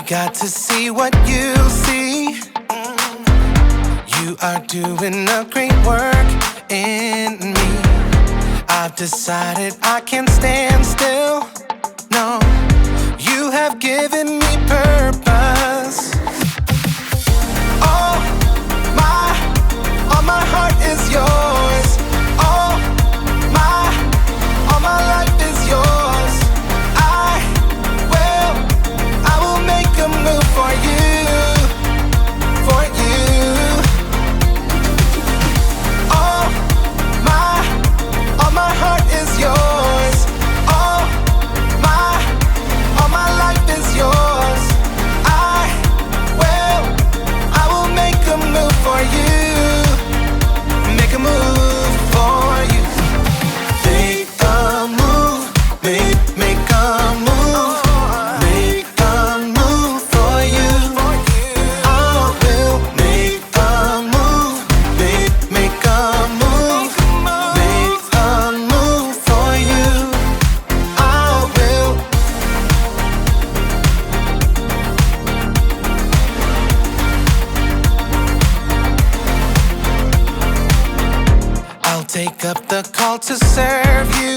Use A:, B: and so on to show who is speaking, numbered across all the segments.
A: got to see what you see. You are doing a great work in me. I've decided I can't stand still. No, you have given me purpose. All my heart is yours. All my life is yours. I will make a move for you, for you. All my heart is yours. All my life is yours. I will make a move for you. Make a move for you. Make a move, make a move. Make a move for you. I will make a move, make a move. Make a move for you. I will. I'll take up the call to serve you.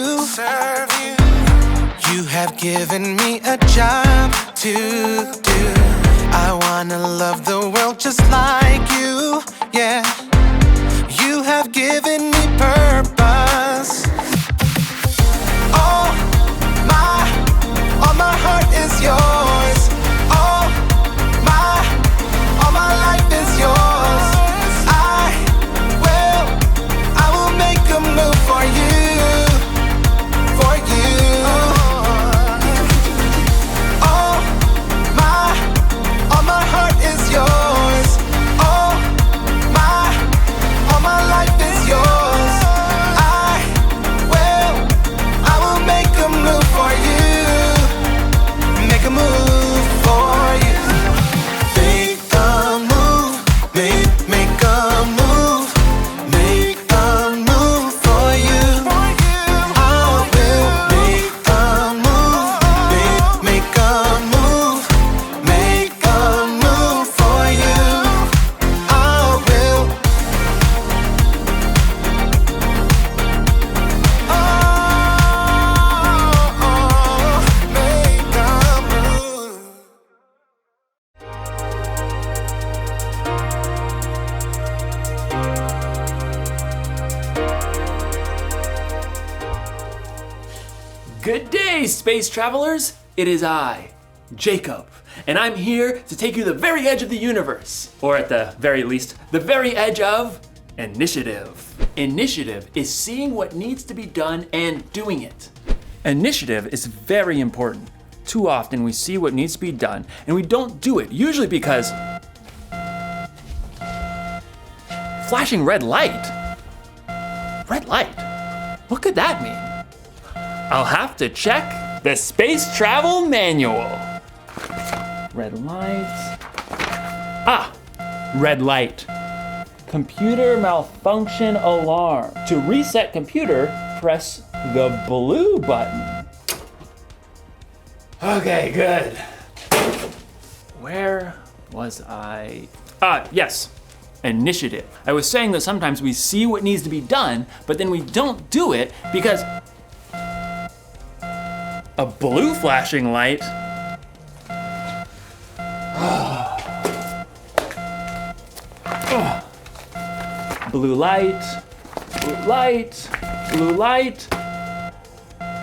A: You have given me a job to do. I wanna love the world just like you. Yeah, you have given me purpose. All my heart is yours. All my life is yours. I will make a move for you, for you. All my heart is yours. All my life is yours. I will make a move for you. Make a move for you. Make a move, make a move. Make a move for you. I will make a move, make a move. Make a move for you. I will. Make a move.
B: Good day, space travelers! It is I, Jacob, and I'm here to take you to the very edge of the universe, or at the very least, the very edge of initiative. Initiative is seeing what needs to be done and doing it. Initiative is very important. Too often we see what needs to be done and we don't do it, usually because flashing red light? Red light? What could that mean? I'll have to check the space travel manual. Red light. Ah, red light. Computer malfunction alarm. To reset computer, press the blue button. Okay, good. Where was I? Yes. Initiative. I was saying that sometimes we see what needs to be done, but then we don't do it because a blue flashing light. Blue light, blue light, blue light,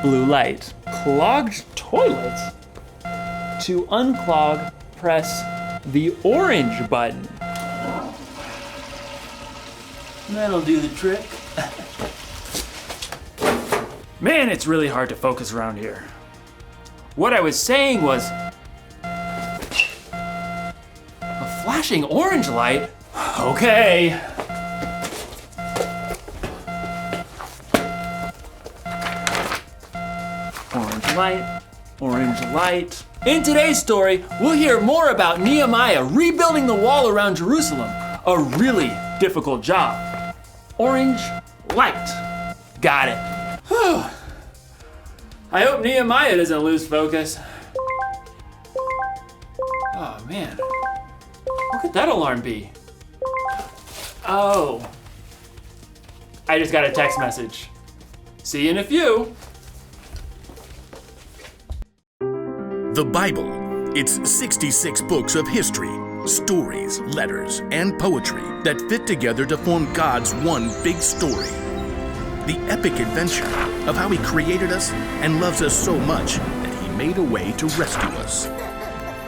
B: blue light. Clogged toilet. To unclog, press the orange button. That'll do the trick. Man, it's really hard to focus around here. What I was saying was, a flashing orange light? Okay. Orange light, orange light. In today's story, we'll hear more about Nehemiah rebuilding the wall around Jerusalem. A really difficult job. Orange light. Got it. Whew. I hope Nehemiah doesn't lose focus. Oh, man. What could that alarm be? Oh. I just got a text message. See you in a few.
C: The Bible. It's 66 books of history, stories, letters, and poetry that fit together to form God's one big story. The epic adventure of how He created us and loves us so much that He made a way to rescue us.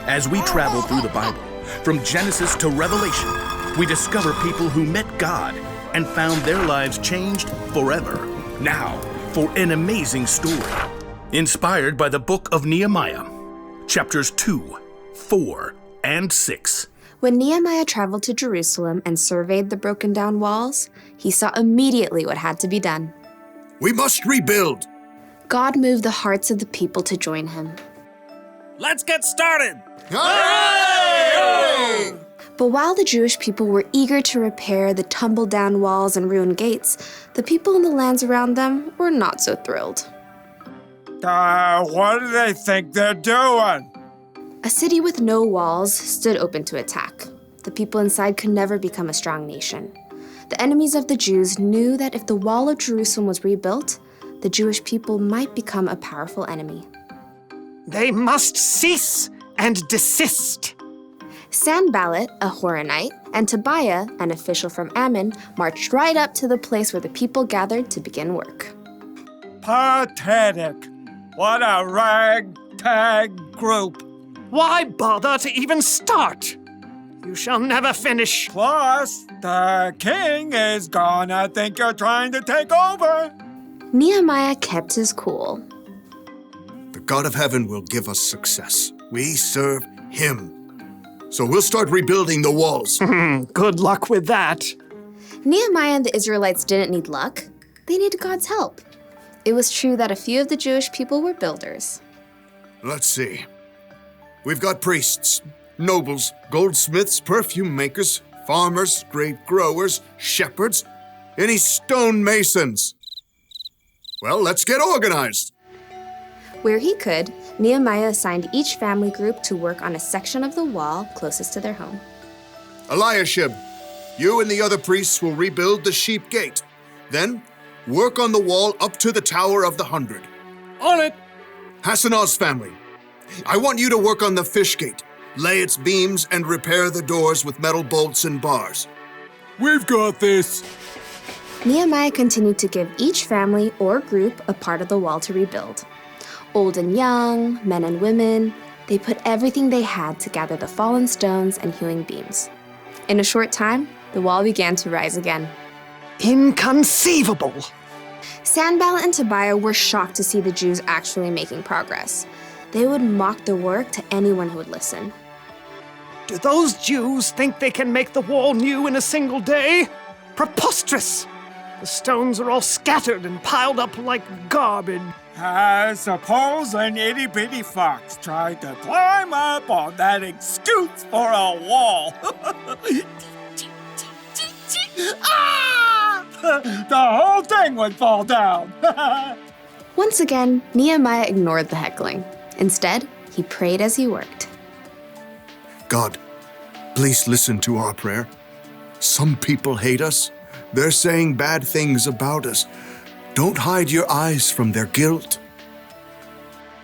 C: As we travel through the Bible, from Genesis to Revelation, we discover people who met God and found their lives changed forever. Now, for an amazing story, inspired by the book of Nehemiah, chapters 2, 4, and 6.
D: When Nehemiah traveled to Jerusalem and surveyed the broken down walls, he saw immediately what had to be done.
E: We must rebuild.
D: God moved the hearts of the people to join him.
F: Let's get started!
E: Hooray!
D: But while the Jewish people were eager to repair the tumbled down walls and ruined gates, the people in the lands around them were not so thrilled.
F: What do they think they're doing?
D: A city with no walls stood open to attack. The people inside could never become a strong nation. The enemies of the Jews knew that if the wall of Jerusalem was rebuilt, the Jewish people might become a powerful enemy.
G: They must cease and desist.
D: Sanballat, a Horonite, and Tobiah, an official from Ammon, marched right up to the place where the people gathered to begin work.
F: Pathetic. What a ragtag group.
G: Why bother to even start? You shall never finish.
F: Plus, the king is gonna think you're trying to take over.
D: Nehemiah kept his cool.
E: The God of heaven will give us success. We serve Him. So we'll start rebuilding the walls.
G: Good luck with that.
D: Nehemiah and the Israelites didn't need luck. They needed God's help. It was true that a few of the Jewish people were builders.
E: Let's see. We've got priests, nobles, goldsmiths, perfume makers, farmers, grape growers, shepherds, any stonemasons. Well, let's get organized.
D: Where he could, Nehemiah assigned each family group to work on a section of the wall closest to their home.
E: Eliashib, you and the other priests will rebuild the sheep gate. Then, work on the wall up to the Tower of the 100.
F: On it.
E: Hassanah's family, I want you to work on the fish gate, lay its beams, and repair the doors with metal bolts and bars.
F: We've got this.
D: Nehemiah continued to give each family or group a part of the wall to rebuild. Old and young, men and women, they put everything they had to gather the fallen stones and hewing beams. In a short time, the wall began to rise again.
G: Inconceivable.
D: Sanballat and Tobiah were shocked to see the Jews actually making progress. They would mock the work to anyone who would listen.
G: Do those Jews think they can make the wall new in a single day? Preposterous! The stones are all scattered and piled up like garbage.
F: Suppose an itty-bitty fox tried to climb up on that excuse for a wall. Ah! The whole thing would fall down.
D: Once again, Nehemiah ignored the heckling. Instead, he prayed as he worked.
E: God, please listen to our prayer. Some people hate us. They're saying bad things about us. Don't hide your eyes from their guilt.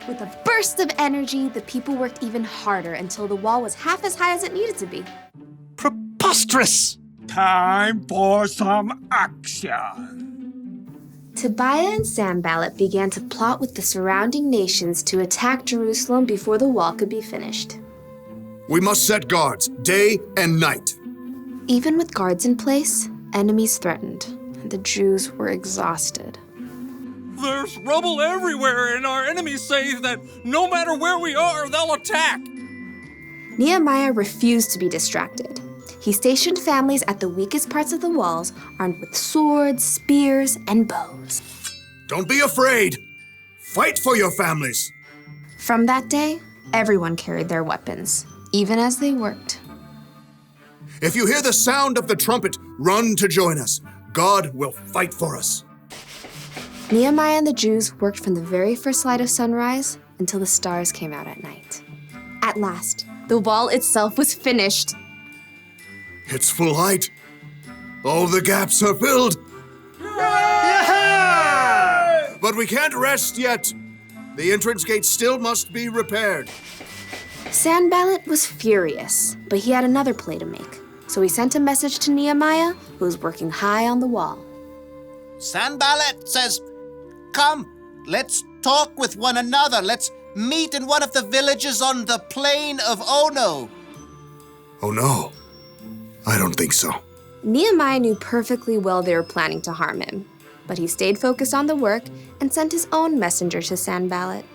D: With a burst of energy, the people worked even harder until the wall was half as high as it needed to be.
G: Preposterous!
F: Time for some action.
D: Tobiah and Sanballat began to plot with the surrounding nations to attack Jerusalem before the wall could be finished.
E: We must set guards, day and night.
D: Even with guards in place, enemies threatened, and the Jews were exhausted.
H: There's rubble everywhere, and our enemies say that no matter where we are, they'll attack.
D: Nehemiah refused to be distracted. He stationed families at the weakest parts of the walls, armed with swords, spears, and bows.
E: Don't be afraid. Fight for your families.
D: From that day, everyone carried their weapons, even as they worked.
E: If you hear the sound of the trumpet, run to join us. God will fight for us.
D: Nehemiah and the Jews worked from the very first light of sunrise until the stars came out at night. At last, The wall itself was finished.
E: It's full height. All the gaps are filled. But we can't rest yet. The entrance gate still must be repaired.
D: Sanballat was furious, but he had another play to make. So he sent a message to Nehemiah, who was working high on the wall.
I: Sanballat says, "Come, let's talk with one another. Let's meet in one of the villages on the plain of Ono."
E: Oh no, I don't think so.
D: Nehemiah knew perfectly well they were planning to harm him, but he stayed focused on the work and sent his own messenger to Sanballat.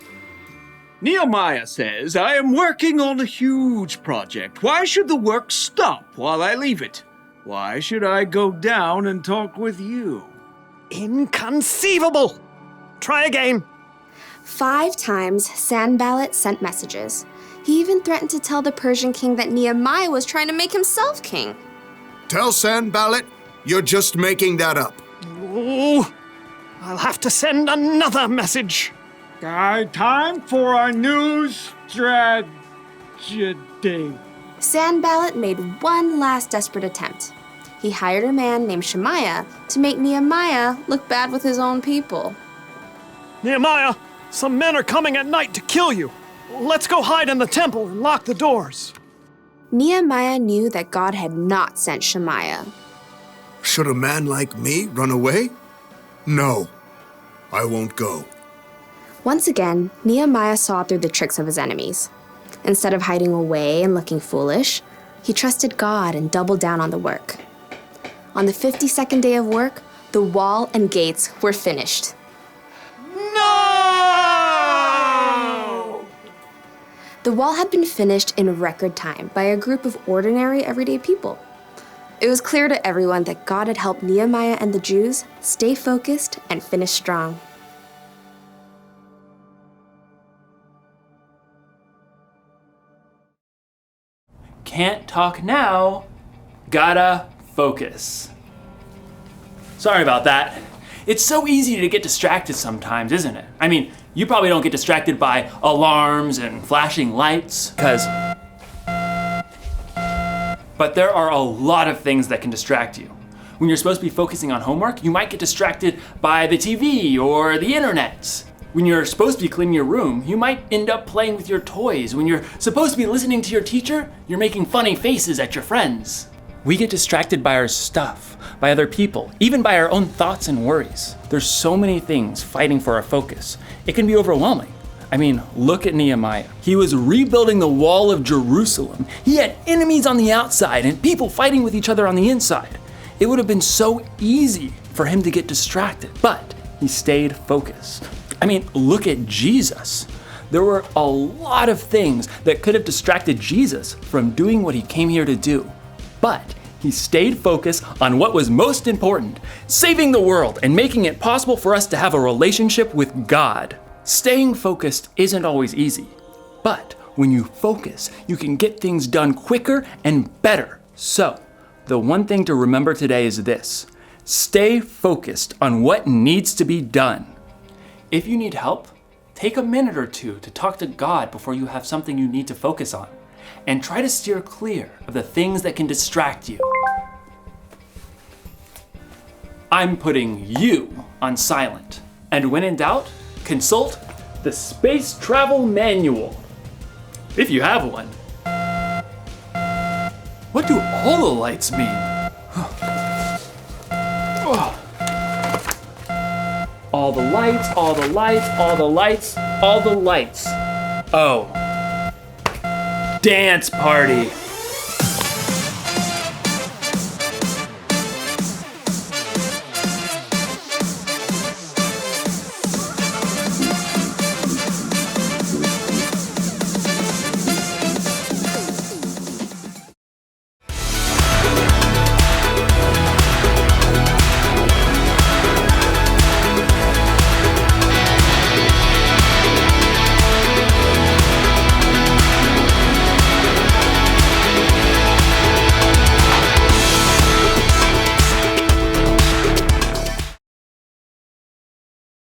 F: Nehemiah says, I am working on a huge project. Why should the work stop while I leave it? Why should I go down and talk with you?
G: Inconceivable! Try again.
D: 5 times, Sanballat sent messages. He even threatened to tell the Persian king that Nehemiah was trying to make himself king.
E: Tell Sanballat you're just making that up.
G: Oh, I'll have to send another message.
F: Time for a new strategy.
D: Sanballat made one last desperate attempt. He hired a man named Shemaiah to make Nehemiah look bad with his own people.
G: Nehemiah, some men are coming at night to kill you. Let's go hide in the temple and lock the doors.
D: Nehemiah knew that God had not sent Shemaiah.
E: Should a man like me run away? No, I won't go.
D: Once again, Nehemiah saw through the tricks of his enemies. Instead of hiding away and looking foolish, he trusted God and doubled down on the work. On the 52nd day of work, the wall and gates were finished.
G: No!
D: The wall had been finished in record time by a group of ordinary, everyday people. It was clear to everyone that God had helped Nehemiah and the Jews stay focused and finish strong.
B: Can't talk now, gotta focus. Sorry about that. It's so easy to get distracted sometimes, isn't it? I mean, you probably don't get distracted by alarms and flashing lights, but there are a lot of things that can distract you. When you're supposed to be focusing on homework, you might get distracted by the TV or the internet. When you're supposed to be cleaning your room, you might end up playing with your toys. When you're supposed to be listening to your teacher, you're making funny faces at your friends. We get distracted by our stuff, by other people, even by our own thoughts and worries. There's so many things fighting for our focus. It can be overwhelming. I mean, look at Nehemiah. He was rebuilding the wall of Jerusalem. He had enemies on the outside and people fighting with each other on the inside. It would have been so easy for him to get distracted, but he stayed focused. I mean, look at Jesus. There were a lot of things that could have distracted Jesus from doing what he came here to do. But he stayed focused on what was most important, saving the world and making it possible for us to have a relationship with God. Staying focused isn't always easy, but when you focus, you can get things done quicker and better. So, the one thing to remember today is this: stay focused on what needs to be done. If you need help, take a minute or two to talk to God before you have something you need to focus on, and try to steer clear of the things that can distract you. I'm putting you on silent, and when in doubt, consult the Space Travel Manual, if you have one. What do all the lights mean? All the lights, all the lights, all the lights, all the lights. Oh. Dance party.